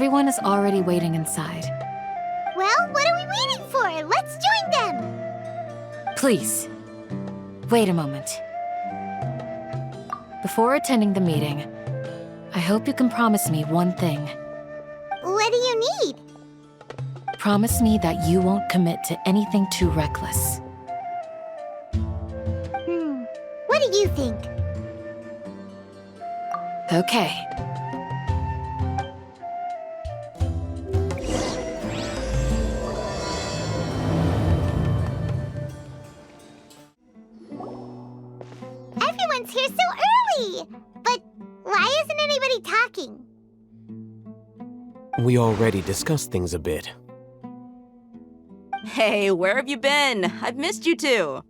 Everyone is already waiting inside. Well, what are we waiting for? Let's join them! Please, wait a moment. Before attending the meeting, I hope you can promise me one thing. What do you need? Promise me that you won't commit to anything too reckless. What do you think? Okay. Everyone's here so early! But why isn't anybody talking? We already discussed things a bit. Hey, where have you been? I've missed you too.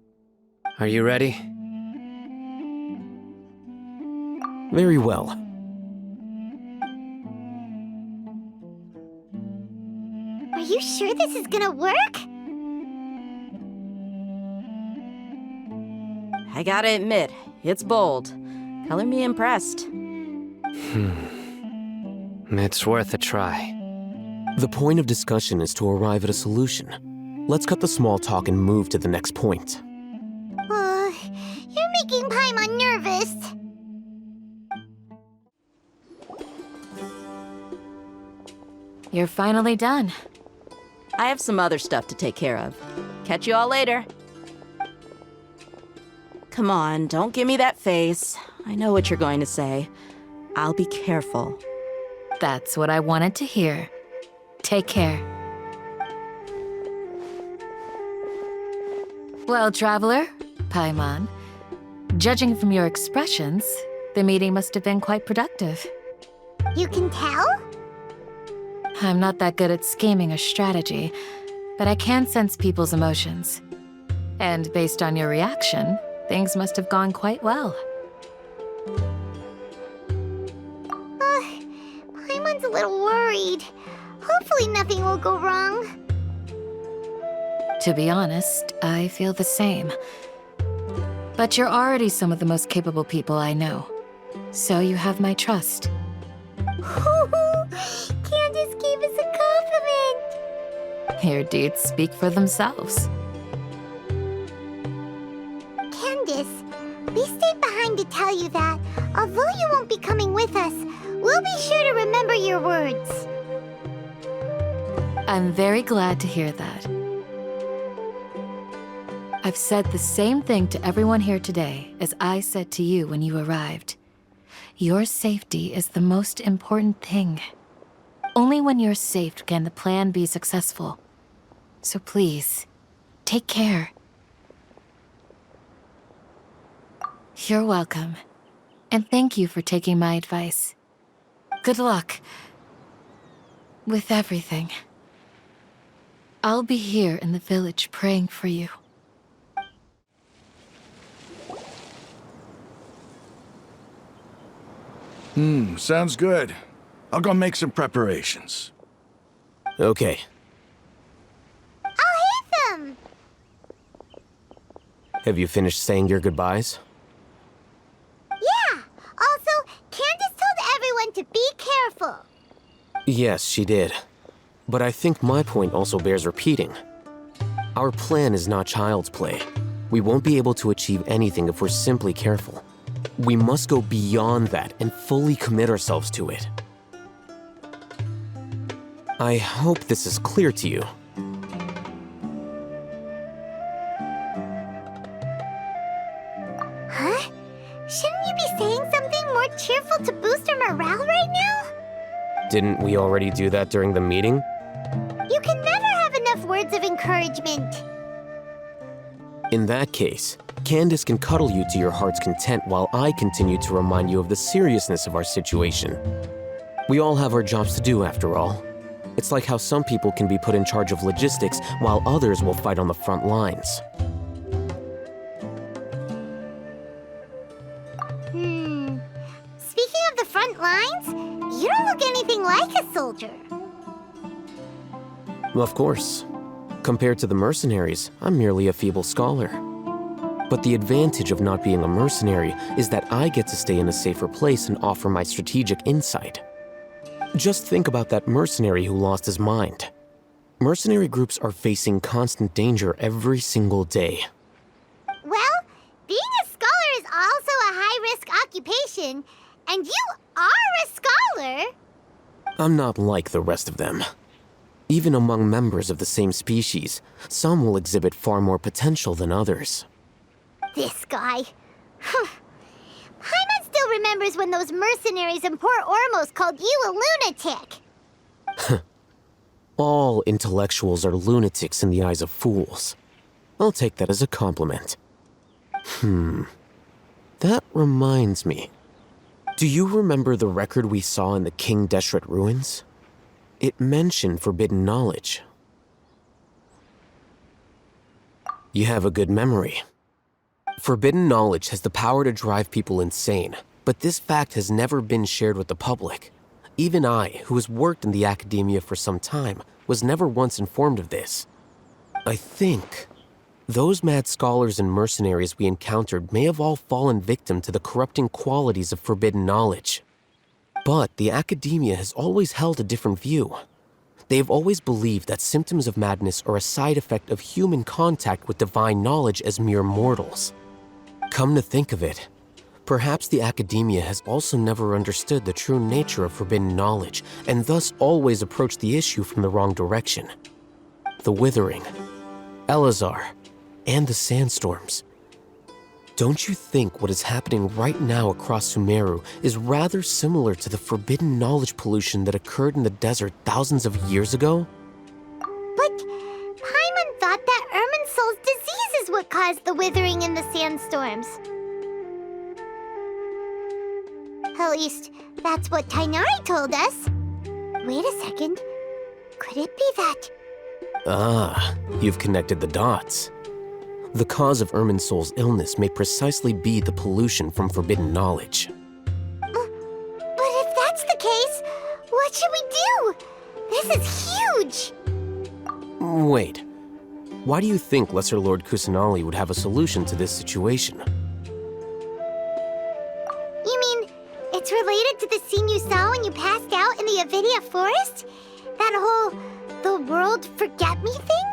Are you ready? Very well. Are you sure this is gonna work? I gotta admit, it's bold. Color me impressed. It's worth a try. The point of discussion is to arrive at a solution. Let's cut the small talk and move to the next point. You're making Paimon nervous. You're finally done. I have some other stuff to take care of. Catch you all later. Come on, don't give me that face. I know what you're going to say. I'll be careful. That's what I wanted to hear. Take care. Well, traveler, Paimon, judging from your expressions, the meeting must have been quite productive. You can tell? I'm not that good at scheming or strategy, but I can sense people's emotions. And based on your reaction, things must have gone quite well. Paimon's a little worried. Hopefully nothing will go wrong. To be honest, I feel the same. But you're already some of the most capable people I know. So you have my trust. Candace gave us a compliment! Your deeds speak for themselves. Candace, we stayed behind to tell you that, although you won't be coming with us, we'll be sure to remember your words. I'm very glad to hear that. I've said the same thing to everyone here today as I said to you when you arrived. Your safety is the most important thing. Only when you're safe can the plan be successful. So please, take care. You're welcome. And thank you for taking my advice. Good luck with everything. I'll be here in the village praying for you. Sounds good. I'll go make some preparations. Okay. I'll hit them! Have you finished saying your goodbyes? Yeah! Also, Candace told everyone to be careful. Yes, she did. But I think my point also bears repeating. Our plan is not child's play. We won't be able to achieve anything if we're simply careful. We must go beyond that and fully commit ourselves to it. I hope this is clear to you. Huh? Shouldn't you be saying something more cheerful to boost our morale right now? Didn't we already do that during the meeting? You can never have enough words of encouragement. In that case, Candace can cuddle you to your heart's content while I continue to remind you of the seriousness of our situation. We all have our jobs to do after all. It's like how some people can be put in charge of logistics while others will fight on the front lines. Speaking of the front lines, you don't look anything like a soldier. Of course. Compared to the mercenaries, I'm merely a feeble scholar. But the advantage of not being a mercenary is that I get to stay in a safer place and offer my strategic insight. Just think about that mercenary who lost his mind. Mercenary groups are facing constant danger every single day. Well, being a scholar is also a high-risk occupation, and you are a scholar. I'm not like the rest of them. Even among members of the same species, some will exhibit far more potential than others. This guy. Paimon still remembers when those mercenaries in Port Ormos called you a lunatic. All intellectuals are lunatics in the eyes of fools. I'll take that as a compliment. That reminds me. Do you remember the record we saw in the King Deshret ruins? It mentioned forbidden knowledge. You have a good memory. Forbidden knowledge has the power to drive people insane, but this fact has never been shared with the public. Even I, who has worked in the academia for some time, was never once informed of this. I think those mad scholars and mercenaries we encountered may have all fallen victim to the corrupting qualities of forbidden knowledge. But the academia has always held a different view. They have always believed that symptoms of madness are a side effect of human contact with divine knowledge as mere mortals. Come to think of it, perhaps the academia has also never understood the true nature of forbidden knowledge, and thus always approached the issue from the wrong direction. The Withering, Elazar, and the sandstorms. Don't you think what is happening right now across Sumeru is rather similar to the forbidden knowledge pollution that occurred in the desert thousands of years ago? But Paimon thought that Irminsul's disease is what caused the withering and the sandstorms. At least, that's what Tainari told us. Wait a second. Could it be that? Ah, you've connected the dots. The cause of Irminsul's illness may precisely be the pollution from forbidden knowledge. But if that's the case, what should we do? This is huge! Wait. Why do you think Lesser Lord Kusanali would have a solution to this situation? You mean, it's related to the scene you saw when you passed out in the Avidia forest? That whole, the world forget me thing?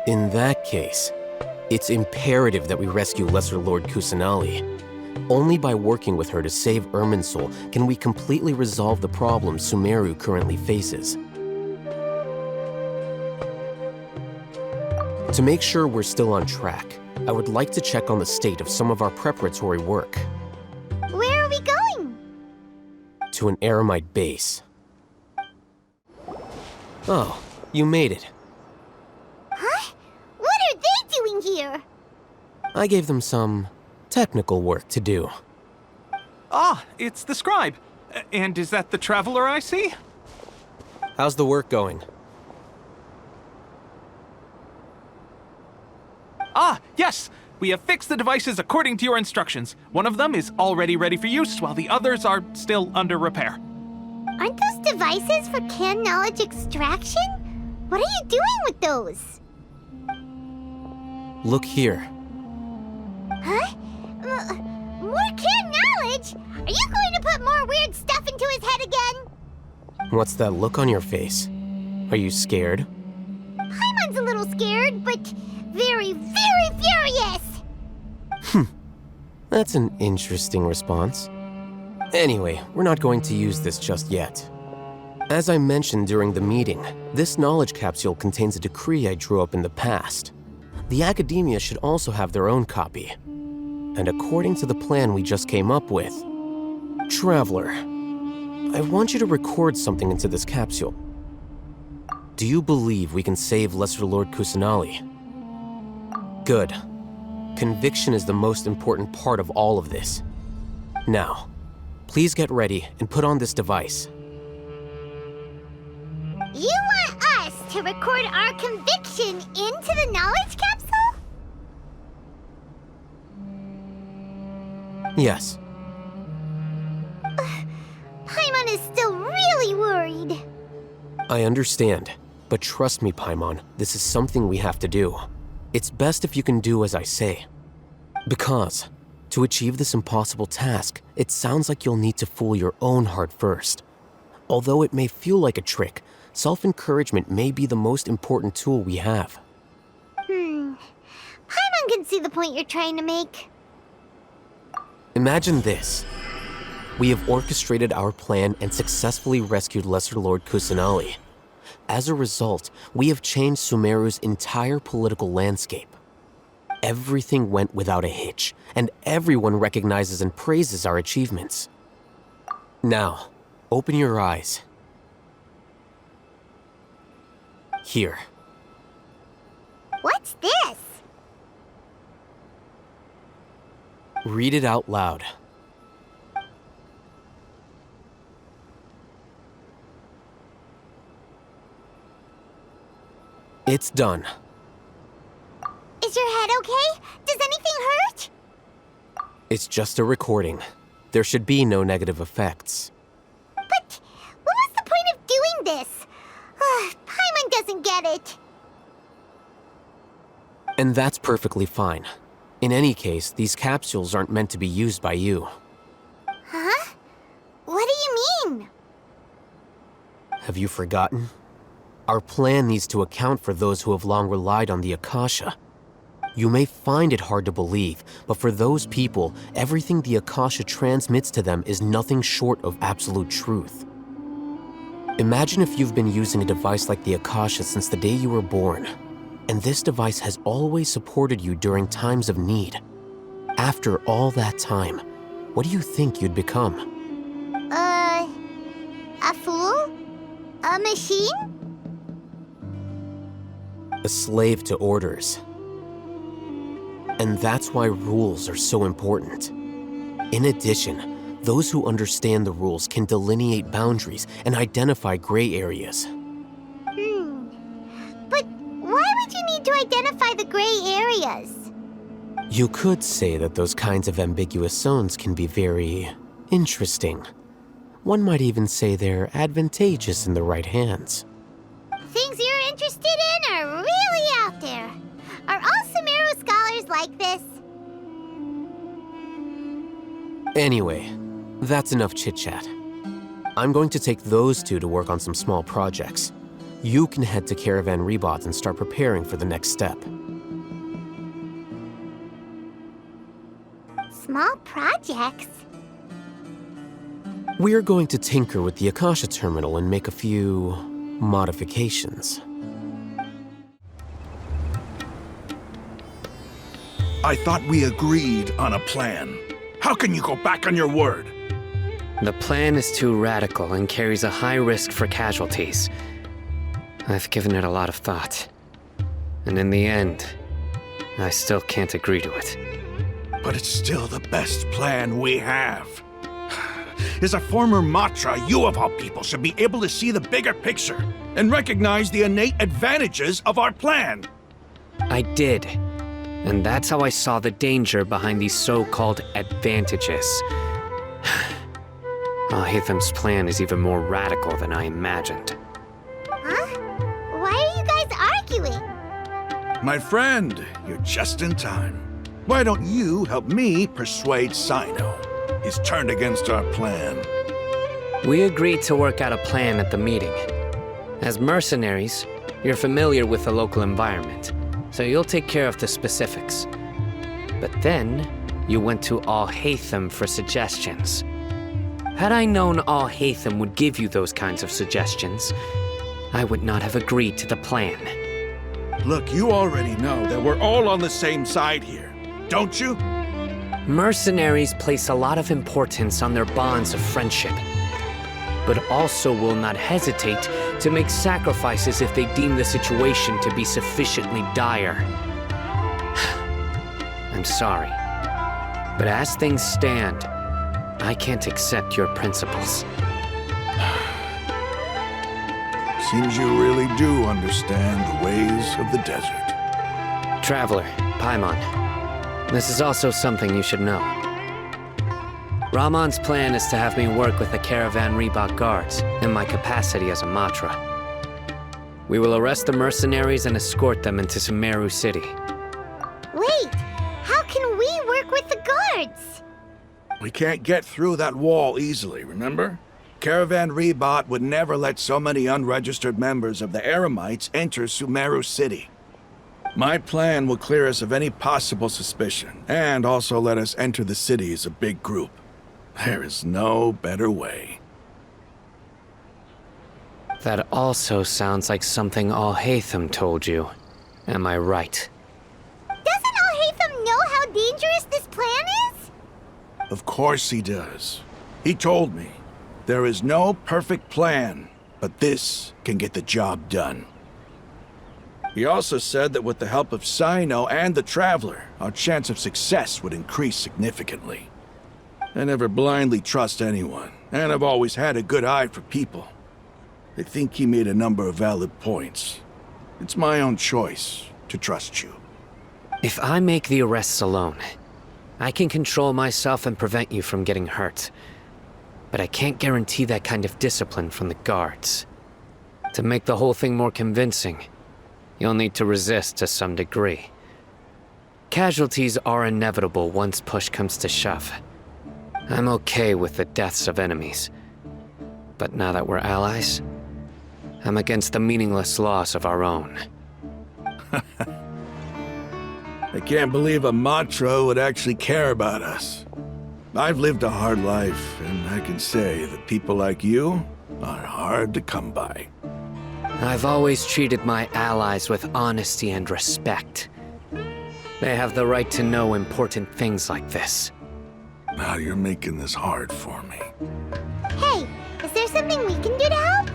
In that case, it's imperative that we rescue Lesser Lord Kusanali. Only by working with her to save Irminsul can we completely resolve the problems Sumeru currently faces. To make sure we're still on track, I would like to check on the state of some of our preparatory work. Where are we going? To an Eremite base. Oh, you made it. Huh? What are they doing here? I gave them some technical work to do. Ah, it's the scribe. And is that the traveler I see? How's the work going? Ah, yes! We have fixed the devices according to your instructions. One of them is already ready for use, while the others are still under repair. Aren't those devices for canned knowledge extraction? What are you doing with those? Look here. Huh? More canned knowledge? Are you going to put more weird stuff into his head again? What's that look on your face? Are you scared? Paimon's a little scared, but very, very furious! That's an interesting response. Anyway, we're not going to use this just yet. As I mentioned during the meeting, this knowledge capsule contains a decree I drew up in the past. The academia should also have their own copy. And according to the plan we just came up with, Traveler, I want you to record something into this capsule. Do you believe we can save Lesser Lord Kusanali? Good. Conviction is the most important part of all of this. Now, please get ready and put on this device. You want us to record our conviction into the knowledge capsule? Yes. Paimon is still really worried. I understand, but trust me, Paimon, this is something we have to do. It's best if you can do as I say. Because, To achieve this impossible task, it sounds like you'll need to fool your own heart first. Although it may feel like a trick, self-encouragement may be the most important tool we have. Paimon can see the point you're trying to make. Imagine this. We have orchestrated our plan and successfully rescued Lesser Lord Kusanali. As a result, we have changed Sumeru's entire political landscape. Everything went without a hitch, and everyone recognizes and praises our achievements. Now, open your eyes. Here. What's this? Read it out loud. It's done. Is your head okay? Does anything hurt? It's just a recording. There should be no negative effects. But what was the point of doing this? Paimon doesn't get it. And that's perfectly fine. In any case, these capsules aren't meant to be used by you. Huh? What do you mean? Have you forgotten? Our plan needs to account for those who have long relied on the Akasha. You may find it hard to believe, but for those people, everything the Akasha transmits to them is nothing short of absolute truth. Imagine if you've been using a device like the Akasha since the day you were born, and this device has always supported you during times of need. After all that time, what do you think you'd become? A fool? A machine? A slave to orders. And that's why rules are so important. In addition, those who understand the rules can delineate boundaries and identify gray areas. But why would you need to identify the gray areas? You could say that those kinds of ambiguous zones can be very interesting. One might even say they're advantageous in the right hands. Things you're interested in are really out there. Are all Sumeru scholars like this? Anyway, that's enough chit-chat. I'm going to take those two to work on some small projects. You can head to Caravan Rebot and start preparing for the next step. Small projects? We're going to tinker with the Akasha terminal and make a few modifications. I thought we agreed on a plan. How can you go back on your word? The plan is too radical and carries a high risk for casualties. I've given it a lot of thought. And in the end, I still can't agree to it. But it's still the best plan we have. As a former Matra, you of all people should be able to see the bigger picture and recognize the innate advantages of our plan. I did. And that's how I saw the danger behind these so-called advantages. Al-Haytham's plan is even more radical than I imagined. Huh? Why are you guys arguing? My friend, you're just in time. Why don't you help me persuade Sino? He's turned against our plan. We agreed to work out a plan at the meeting. As mercenaries, you're familiar with the local environment, so you'll take care of the specifics. But then, you went to Al-Haytham for suggestions. Had I known Al-Haytham would give you those kinds of suggestions, I would not have agreed to the plan. Look, you already know that we're all on the same side here, don't you? Mercenaries place a lot of importance on their bonds of friendship, but also will not hesitate to make sacrifices if they deem the situation to be sufficiently dire. I'm sorry, but as things stand, I can't accept your principles. Seems you really do understand the ways of the desert. Traveler, Paimon, this is also something you should know. Rahman's plan is to have me work with the Caravan Rebot guards in my capacity as a Matra. We will arrest the mercenaries and escort them into Sumeru City. Wait, how can we work with the guards? We can't get through that wall easily, remember? Caravan Rebot would never let so many unregistered members of the Eremites enter Sumeru City. My plan will clear us of any possible suspicion, and also let us enter the city as a big group. There is no better way. That also sounds like something Al-Haytham told you. Am I right? Doesn't Al-Haytham know how dangerous this plan is? Of course he does. He told me, there is no perfect plan, but this can get the job done. He also said that with the help of Sino and the Traveler, our chance of success would increase significantly. I never blindly trust anyone, and I've always had a good eye for people. I think he made a number of valid points. It's my own choice to trust you. If I make the arrests alone, I can control myself and prevent you from getting hurt. But I can't guarantee that kind of discipline from the guards. To make the whole thing more convincing, you'll need to resist to some degree. Casualties are inevitable once push comes to shove. I'm okay with the deaths of enemies. But now that we're allies, I'm against the meaningless loss of our own. I can't believe a Matra would actually care about us. I've lived a hard life, and I can say that people like you are hard to come by. I've always treated my allies with honesty and respect. They have the right to know important things like this. Now you're making this hard for me. Hey, is there something we can do to help?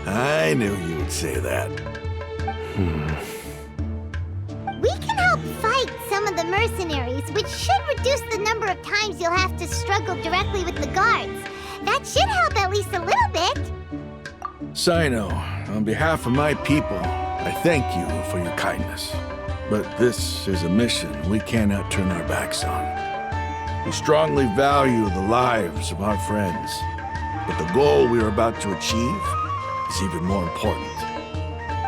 I knew you would say that. We can help fight some of the mercenaries, which should reduce the number of times you'll have to struggle directly with the guards. That should help at least a little bit. Sino, on behalf of my people, I thank you for your kindness. But this is a mission we cannot turn our backs on. We strongly value the lives of our friends, but the goal we are about to achieve is even more important.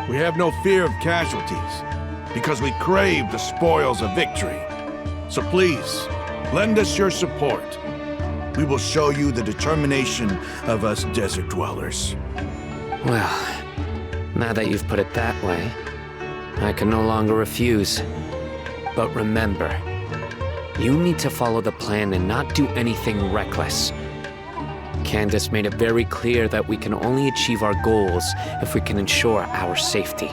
We have no fear of casualties, because we crave the spoils of victory. So please, lend us your support. We will show you the determination of us desert dwellers. Well, now that you've put it that way, I can no longer refuse. But remember, you need to follow the plan and not do anything reckless. Candace made it very clear that we can only achieve our goals if we can ensure our safety.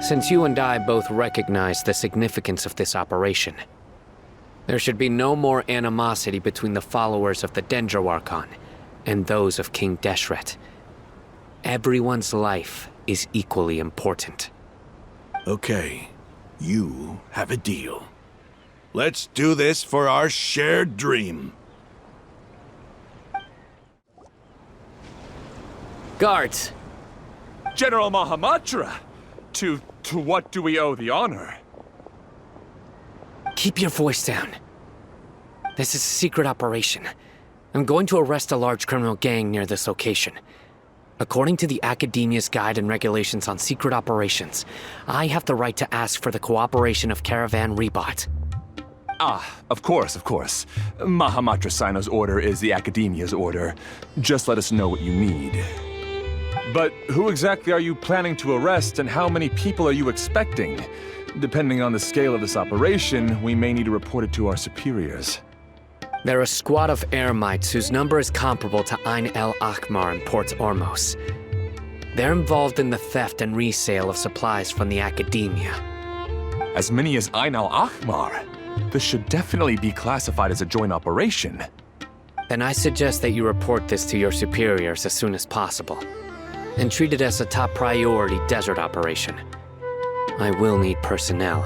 Since you and I both recognize the significance of this operation, there should be no more animosity between the followers of the Dendro Archon and those of King Deshret. Everyone's life is equally important. Okay, you have a deal. Let's do this for our shared dream. Guards! General Mahamatra! To what do we owe the honor? Keep your voice down. This is a secret operation. I'm going to arrest a large criminal gang near this location. According to the Academia's Guide and Regulations on Secret Operations, I have the right to ask for the cooperation of Caravan Rebot. Ah, of course. Mahamatra Sino's order is the Academia's order. Just let us know what you need. But who exactly are you planning to arrest, and how many people are you expecting? Depending on the scale of this operation, we may need to report it to our superiors. They're a squad of Eremites whose number is comparable to Ain el Akhmar in Port Ormos. They're involved in the theft and resale of supplies from the Academia. As many as Ain al Akhmar? This should definitely be classified as a joint operation. Then I suggest that you report this to your superiors as soon as possible, and treat it as a top priority desert operation. I will need personnel.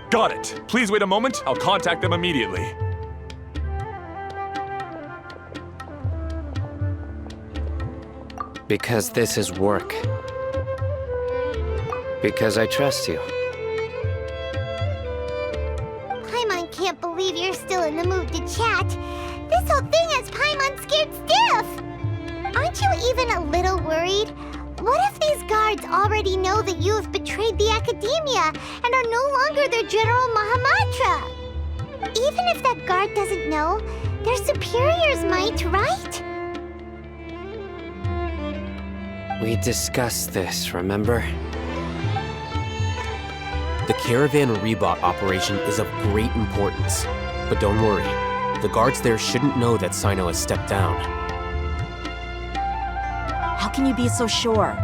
Got it. Please wait a moment. I'll contact them immediately. Because this is work. Because I trust you. Paimon can't believe you're still in the mood to chat. This whole thing has Paimon scared stiff. Aren't you even a little worried? What if these guards already know that you have betrayed the Academia and are no longer their General Mahamatra? Even if that guard doesn't know, their superiors might, right? We discussed this, remember? The Caravan Rebot operation is of great importance. But don't worry, the guards there shouldn't know that Sino has stepped down. How can you be so sure?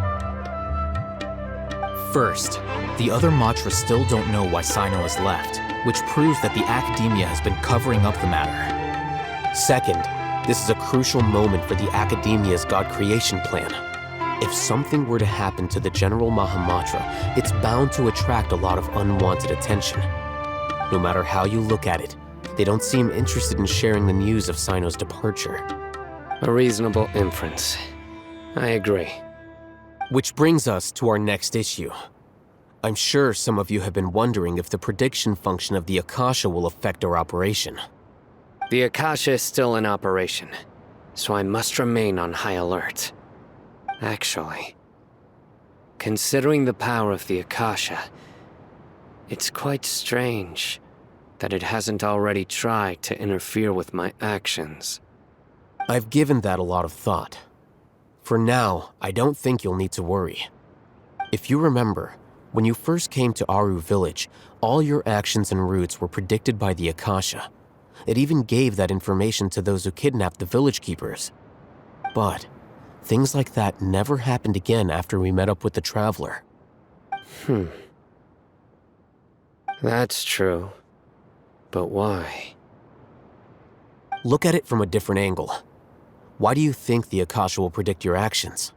First, the other Matras still don't know why Sino has left, which proves that the Academia has been covering up the matter. Second, this is a crucial moment for the Academia's God creation plan. If something were to happen to the General Mahamatra, it's bound to attract a lot of unwanted attention. No matter how you look at it, they don't seem interested in sharing the news of Sino's departure. A reasonable inference. I agree. Which brings us to our next issue. I'm sure some of you have been wondering if the prediction function of the Akasha will affect our operation. The Akasha is still in operation, so I must remain on high alert. Actually, considering the power of the Akasha, it's quite strange that it hasn't already tried to interfere with my actions. I've given that a lot of thought. For now, I don't think you'll need to worry. If you remember, when you first came to Aru Village, all your actions and routes were predicted by the Akasha. It even gave that information to those who kidnapped the village keepers. But things like that never happened again after we met up with the Traveler. That's true. But why? Look at it from a different angle. Why do you think the Akasha will predict your actions?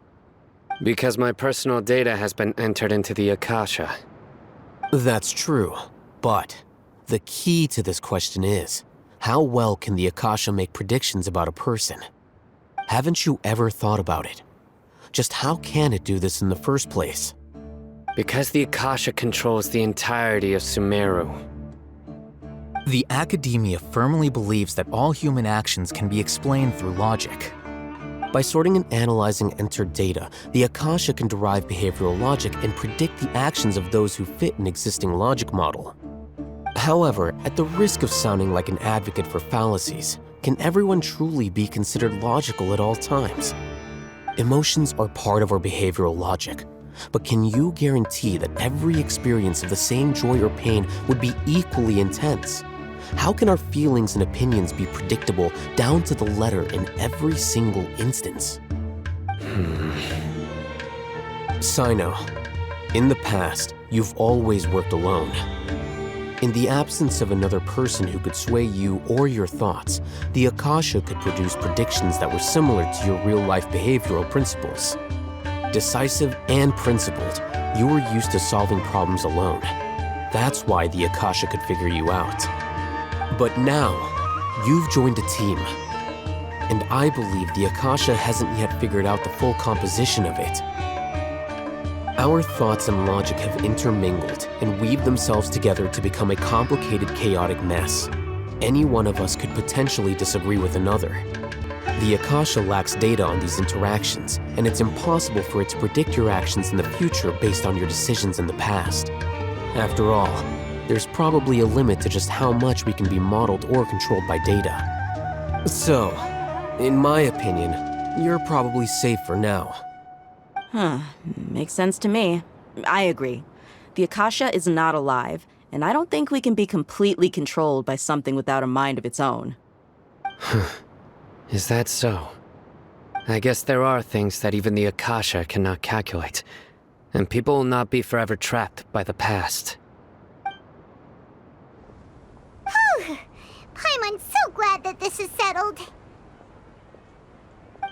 Because my personal data has been entered into the Akasha. That's true, but the key to this question is, how well can the Akasha make predictions about a person? Haven't you ever thought about it? Just how can it do this in the first place? Because the Akasha controls the entirety of Sumeru. The Academia firmly believes that all human actions can be explained through logic. By sorting and analyzing entered data, the Akasha can derive behavioral logic and predict the actions of those who fit an existing logic model. However, at the risk of sounding like an advocate for fallacies, can everyone truly be considered logical at all times? Emotions are part of our behavioral logic, but can you guarantee that every experience of the same joy or pain would be equally intense? How can our feelings and opinions be predictable down to the letter in every single instance? Sino, in the past, you've always worked alone. In the absence of another person who could sway you or your thoughts, the Akasha could produce predictions that were similar to your real-life behavioral principles. Decisive and principled, you were used to solving problems alone. That's why the Akasha could figure you out. But now, you've joined a team. And I believe the Akasha hasn't yet figured out the full composition of it. Our thoughts and logic have intermingled and weaved themselves together to become a complicated, chaotic mess. Any one of us could potentially disagree with another. The Akasha lacks data on these interactions, and it's impossible for it to predict your actions in the future based on your decisions in the past. After all, there's probably a limit to just how much we can be modeled or controlled by data. So, in my opinion, you're probably safe for now. Makes sense to me. I agree. The Akasha is not alive, and I don't think we can be completely controlled by something without a mind of its own. Is that so? I guess there are things that even the Akasha cannot calculate, and people will not be forever trapped by the past. Paimon's so glad that this is settled.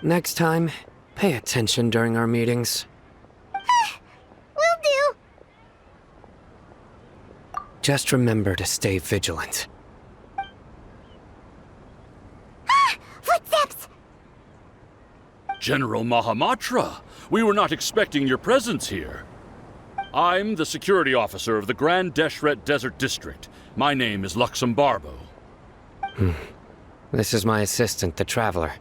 Next time, pay attention during our meetings. Will do. Just remember to stay vigilant. Footsteps! General Mahamatra, we were not expecting your presence here. I'm the security officer of the Grand Deshret Desert District. My name is Luxembarbo. This is my assistant, the Traveler.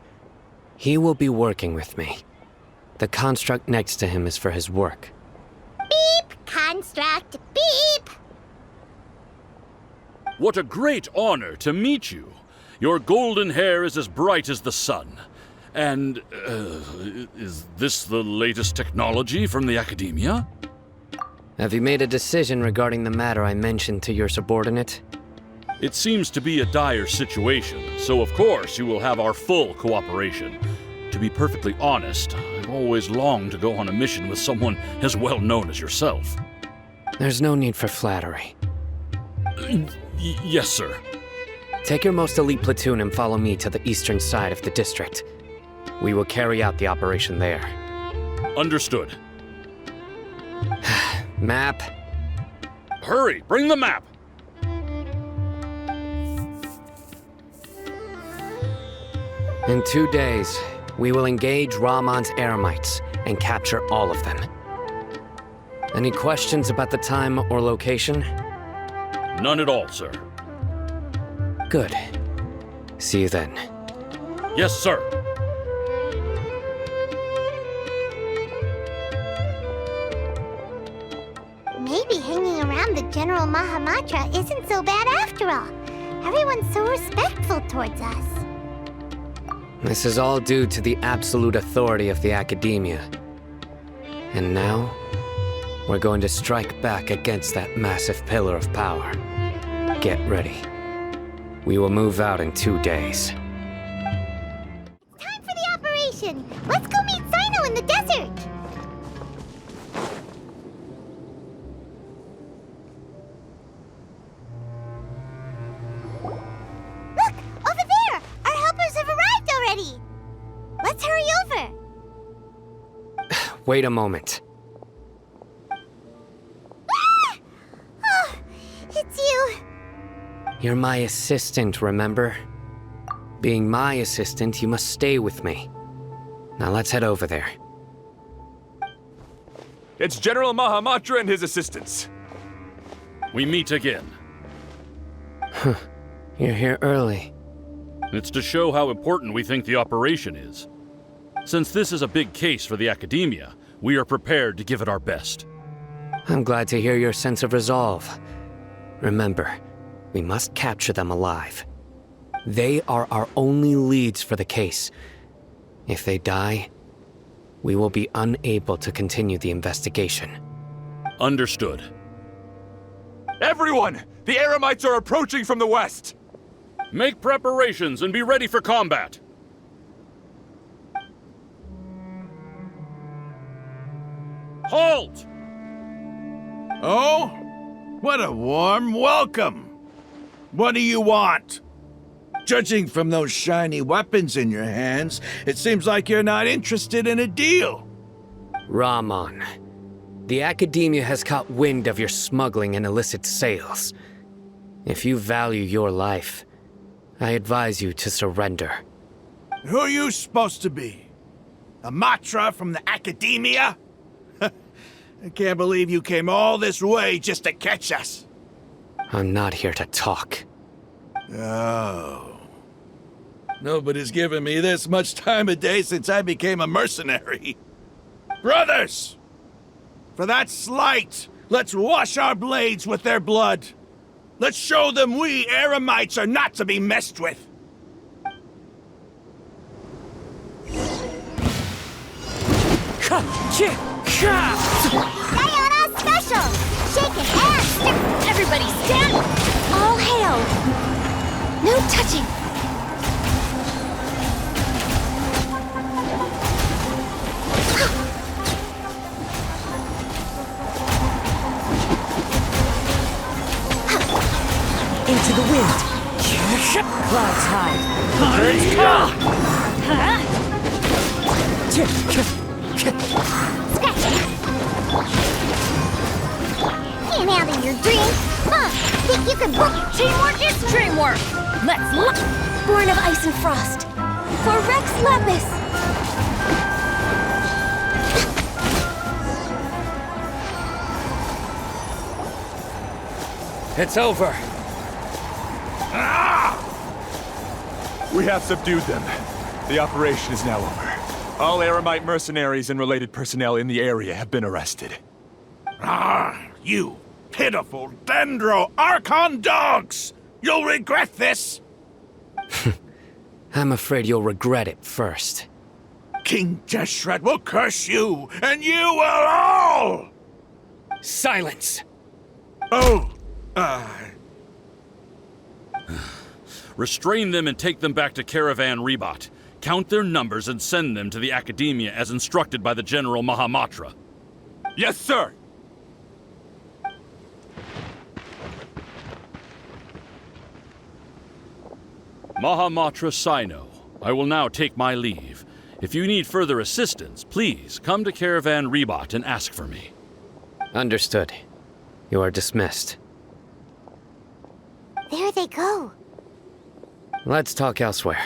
He will be working with me. The construct next to him is for his work. Beep! Construct, beep! What a great honor to meet you. Your golden hair is as bright as the sun. And, is this the latest technology from the Academia? Have you made a decision regarding the matter I mentioned to your subordinate? It seems to be a dire situation, so of course you will have our full cooperation. To be perfectly honest, I've always longed to go on a mission with someone as well known as yourself. There's no need for flattery. Yes, sir. Take your most elite platoon and follow me to the eastern side of the district. We will carry out the operation there. Understood. Map. Hurry, bring the map! In 2 days, we will engage Rahman's Eremites and capture all of them. Any questions about the time or location? None at all, sir. Good. See you then. Yes, sir. Maybe hanging around the General Mahamatra isn't so bad after all. Everyone's so respectful towards us. This is all due to the absolute authority of the Academia. And now, we're going to strike back against that massive pillar of power. Get ready. We will move out in 2 days. Time for the operation! Let's go meet Sino in the desert! Look! Over there! Our helpers have arrived already! Let's hurry over! Wait a moment. Ah! Oh, it's you! You're my assistant, remember? Being my assistant, you must stay with me. Now let's head over there. It's General Mahamatra and his assistants. We meet again. You're here early. It's to show how important we think the operation is. Since this is a big case for the Academia, we are prepared to give it our best. I'm glad to hear your sense of resolve. Remember, we must capture them alive. They are our only leads for the case. If they die, we will be unable to continue the investigation. Understood. Everyone! The Eremites are approaching from the west! Make preparations and be ready for combat! Halt! Oh? What a warm welcome! What do you want? Judging from those shiny weapons in your hands, it seems like you're not interested in a deal. Rahman, the Academia has caught wind of your smuggling and illicit sales. If you value your life, I advise you to surrender. Who are you supposed to be? A Matra from the Academia? I can't believe you came all this way just to catch us. I'm not here to talk. Oh. Nobody's given me this much time of day since I became a mercenary. Brothers! For that slight, let's wash our blades with their blood. Let's show them we Eremites are not to be messed with. Sayonara special! Shaking hands! Everybody stand! All hail! No touching! Into the wind. Clouds high. Birds Can't handle your dream! Huh? Think you can book? Teamwork is dreamwork. Let's look. Born of ice and frost. For Rex Lapis! It's over. We have subdued them. The operation is now over. All Aramite mercenaries and related personnel in the area have been arrested. Ah, you pitiful Dendro Archon dogs! You'll regret this! I'm afraid you'll regret it first. King Deshret will curse you, and you will all! Silence! Oh, Restrain them and take them back to Caravan Rebot. Count their numbers and send them to the Academia as instructed by the General Mahamatra. Yes, sir! Mahamatra Sino, I will now take my leave. If you need further assistance, please come to Caravan Rebot and ask for me. Understood. You are dismissed. There they go. Let's talk elsewhere.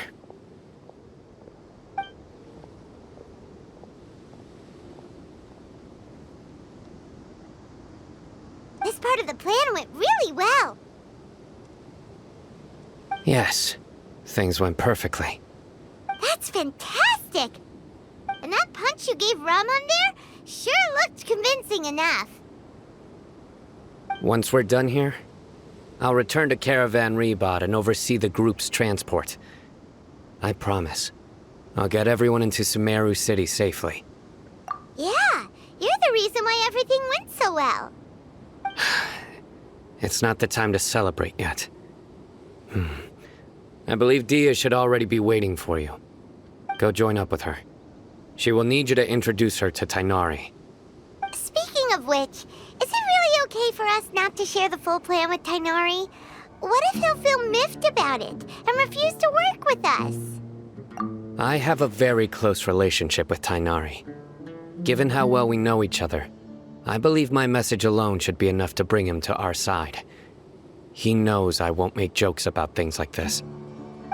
This part of the plan went really well. Yes, things went perfectly. That's fantastic! And that punch you gave Ramon there sure looked convincing enough. Once we're done here, I'll return to Caravan Rebot and oversee the group's transport. I promise. I'll get everyone into Sumeru City safely. Yeah, you're the reason why everything went so well. It's not the time to celebrate yet. I believe Dia should already be waiting for you. Go join up with her. She will need you to introduce her to Tainari. Speaking of which, is it really okay for us not to share the full plan with Tainari? What if he'll feel miffed about it and refuse to work with us? I have a very close relationship with Tainari. Given how well we know each other, I believe my message alone should be enough to bring him to our side. He knows I won't make jokes about things like this.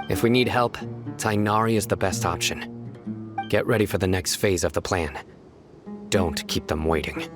If we need help, Tainari is the best option. Get ready for the next phase of the plan. Don't keep them waiting.